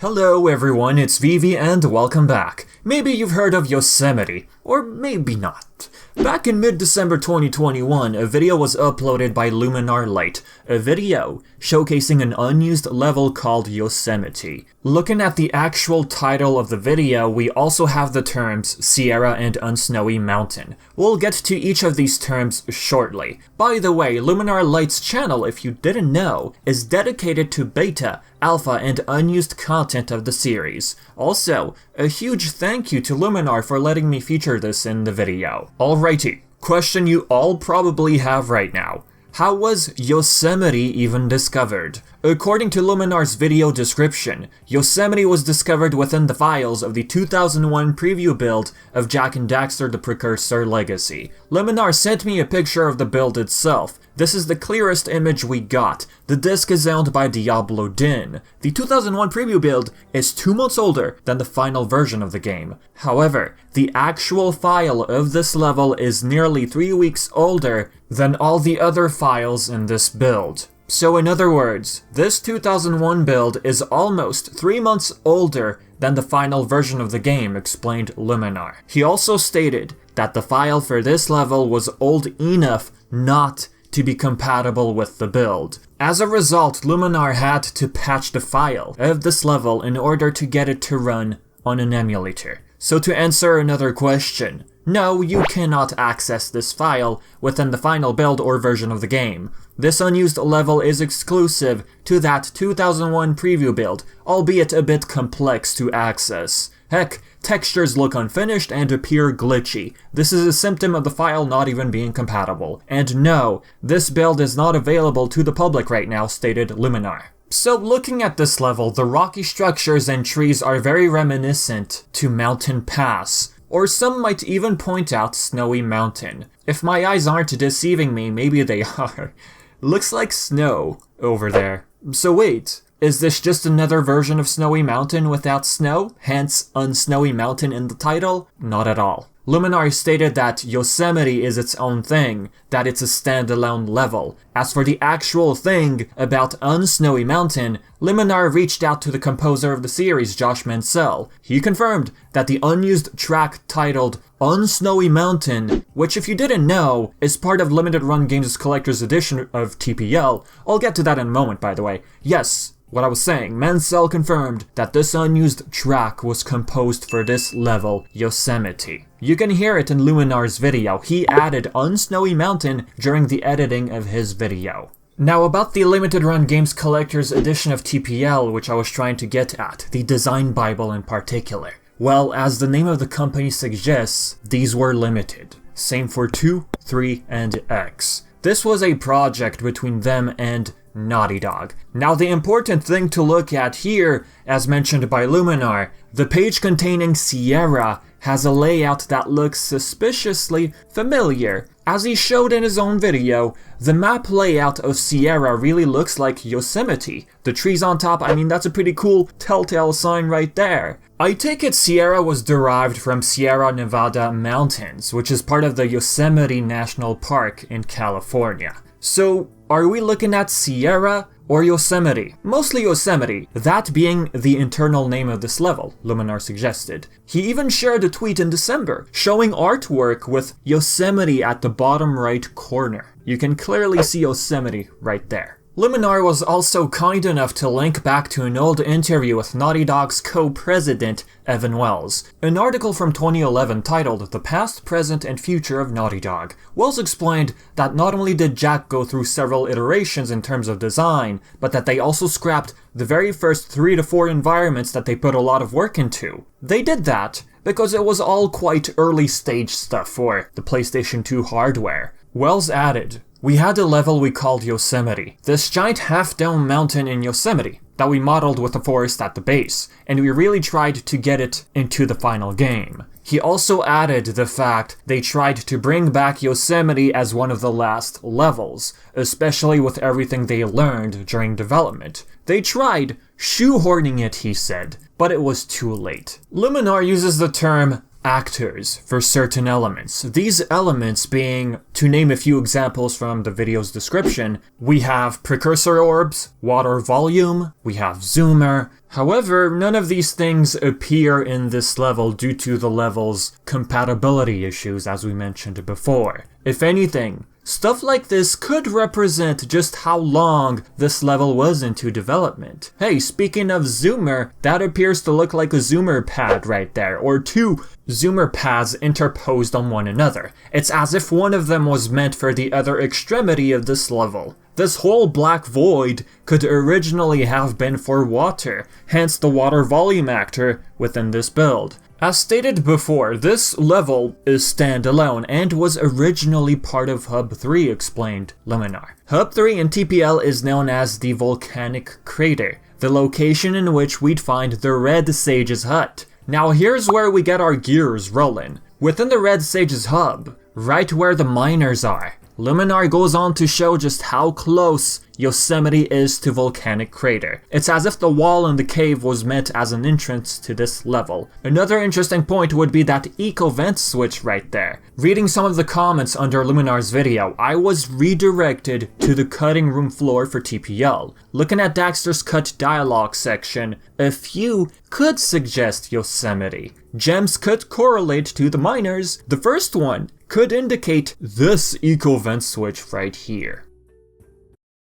Hello everyone, it's Vivi and welcome back. Maybe you've heard of Yosemite, or maybe not. Back in mid-December 2021, a video was uploaded by Luminar Light, a video showcasing an unused level called Yosemite. Looking at the actual title of the video, we also have the terms Sierra and Unsnowy Mountain. We'll get to each of these terms shortly. By the way, Luminar Light's channel, if you didn't know, is dedicated to beta, alpha, and unused content of the series. Also, a huge thank you to Luminar for letting me feature this in the video. Alrighty, question you all probably have right now. How was Yosemite even discovered? According to Luminar's video description, Yosemite was discovered within the files of the 2001 preview build of Jak Daxter the Precursor Legacy. Luminar sent me a picture of the build itself. This is the clearest image we got. The disc is owned by Diablo Din. The 2001 preview build is 2 months older than the final version of the game. However, the actual file of this level is nearly 3 weeks older than all the other files in this build. So in other words, this 2001 build is almost 3 months older than the final version of the game, explained Luminar. He also stated that the file for this level was old enough not to be compatible with the build. As a result, Luminar had to patch the file of this level in order to get it to run on an emulator. So to answer another question, no, you cannot access this file within the final build or version of the game. This unused level is exclusive to that 2001 preview build, albeit a bit complex to access. Heck, textures look unfinished and appear glitchy. This is a symptom of the file not even being compatible. And no, this build is not available to the public right now, stated Luminar. So looking at this level, the rocky structures and trees are very reminiscent to Mountain Pass, or some might even point out Snowy Mountain. If my eyes aren't deceiving me, maybe they are. Looks like snow over there. So wait, is this just another version of Snowy Mountain without snow, hence Unsnowy Mountain in the title? Not at all. Luminar stated that Yosemite is its own thing, that it's a standalone level. As for the actual thing about Unsnowy Mountain, Luminar reached out to the composer of the series, Josh Mansell. He confirmed that the unused track titled Unsnowy Mountain, which if you didn't know, is part of Limited Run Games' Collector's Edition of TPL. I'll get to that in a moment, by the way. Yes, what I was saying, Mansell confirmed that this unused track was composed for this level, Yosemite. You can hear it in Luminar's video. He added Unsnowy Mountain during the editing of his video. Now about the Limited Run Games Collector's Edition of TPL, which I was trying to get at, the Design Bible in particular. Well, as the name of the company suggests, these were limited. Same for 2, 3, and X. This was a project between them and Naughty Dog. Now the important thing to look at here, as mentioned by Luminar, the page containing Sierra has a layout that looks suspiciously familiar. As he showed in his own video, the map layout of Sierra really looks like Yosemite. The trees on top, I mean, that's a pretty cool telltale sign right there. I take it Sierra was derived from Sierra Nevada Mountains, which is part of the Yosemite National Park in California. So, are we looking at Sierra or Yosemite? Mostly Yosemite, that being the internal name of this level, Luminar suggested. He even shared a tweet in December, showing artwork with Yosemite at the bottom right corner. You can clearly see Yosemite right there. Luminar was also kind enough to link back to an old interview with Naughty Dog's co-president, Evan Wells. An article from 2011 titled The Past, Present, and Future of Naughty Dog. Wells explained that not only did Jak go through several iterations in terms of design, but that they also scrapped the very first 3 to 4 environments that they put a lot of work into. They did that because it was all quite early stage stuff for the PlayStation 2 hardware. Wells added, "We had a level we called Yosemite, this giant half-dome mountain in Yosemite that we modeled with a forest at the base, and we really tried to get it into the final game." He also added the fact they tried to bring back Yosemite as one of the last levels, especially with everything they learned during development. They tried shoehorning it, he said, but it was too late. Luminar uses the term actors for certain elements. These elements being, to name a few examples from the video's description, we have precursor orbs, water volume, we have zoomer, However, none of these things appear in this level due to the level's compatibility issues, as we mentioned before. If anything, stuff like this could represent just how long this level was into development. Hey, speaking of zoomer, that appears to look like a zoomer pad right there, or two zoomer pads interposed on one another. It's as if one of them was meant for the other extremity of this level. This whole black void could originally have been for water, hence the water volume actor within this build. As stated before, this level is standalone and was originally part of Hub 3, explained Luminar. Hub 3 in TPL is known as the Volcanic Crater, the location in which we'd find the Red Sage's hut. Now here's where we get our gears rolling. Within the Red Sage's hub, right where the miners are, Luminar goes on to show just how close Yosemite is to Volcanic Crater. It's as if the wall in the cave was meant as an entrance to this level. Another interesting point would be that eco vent switch right there. Reading some of the comments under Luminar's video, I was redirected to the cutting room floor for TPL. Looking at Daxter's cut dialogue section, a few could suggest Yosemite. Gems could correlate to the miners. The first one could indicate this eco vent switch right here.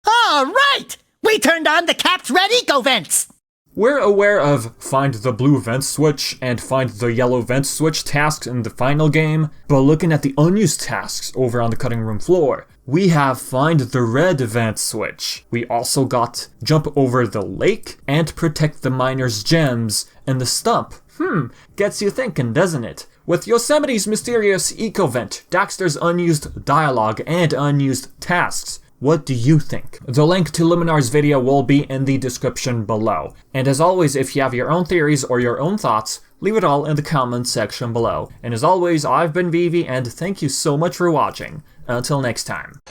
All right! We turned on the capped red eco vents! We're aware of find the blue vent switch and find the yellow vent switch tasks in the final game, but looking at the unused tasks over on the cutting room floor, we have find the red vent switch. We also got jump over the lake and protect the miners' gems and the stump. Gets you thinking, doesn't it? With Yosemite's mysterious eco vent, Daxter's unused dialogue, and unused tasks, what do you think? The link to Luminar's video will be in the description below. And as always, if you have your own theories or your own thoughts, leave it all in the comments section below. And as always, I've been Vivi, and thank you so much for watching. Until next time.